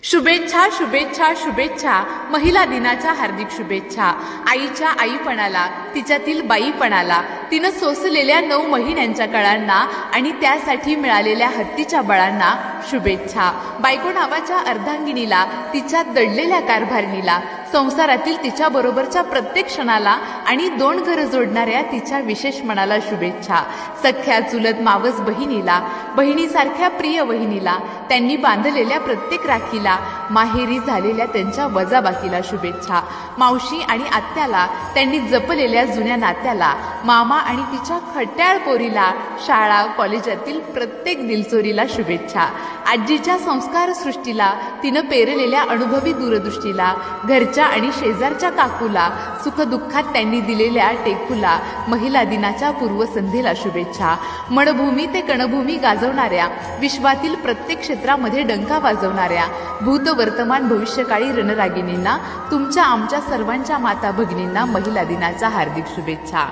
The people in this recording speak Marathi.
शुभेच्छा शुभेच्छा शुभेच्छा, महिला दिनाच्या हार्दिक शुभेच्छा। आईच्या आईपणाला, तिच्यातील बाईपणाला, तिनं सोसलेल्या 9 महिन्यांच्या कळांना आणि त्यासाठी मिळालेल्या हत्तीच्या बळांना शुभेच्छा। बायको नावाच्या अर्धांगिनीला, तिच्या दडलेल्या कारभारणीला, संसारातील तिच्या बरोबरच्या प्रत्येक क्षणाला आणि 2 घरं जोडणाऱ्या तिच्या विशेष मनाला शुभेच्छा। सख्या चुलत मावस बहिणीला, बहिणीसारख्या प्रिय वहिनीला, त्यांनी बांधलेल्या प्रत्येक राखीला, माहेरी झालेल्या त्यांच्या वजाबाकीला शुभेच्छा। मावशी आणि आत्याला, त्यांनी जपलेल्या जुन्या नात्याला, मामा आणि तिच्या खट्याळ पोरीला, शाळा कॉलेजातील प्रत्येक दिलचोरीला शुभेच्छा। आजीच्या संस्कार सृष्टीला, तिनं पेरलेल्या अनुभवी दूरदृष्टीला, घरच्या आणि शेजारच्या काकूला, सुखदुःखात त्यांनी दिलेल्या टेकूला, महिला दिनाच्या पूर्वसंध्येला शुभेच्छा। मणभूमी ते कणभूमी गाजवणाऱ्या, विश्वातील प्रत्येक क्षेत्रामध्ये डंका वाजवणाऱ्या, भूत वर्तमान भविष्यकाळी रणरागिणींना, तुमच्या आमच्या सर्वांच्या माता भगिनींना महिला दिनाच्या हार्दिक शुभेच्छा।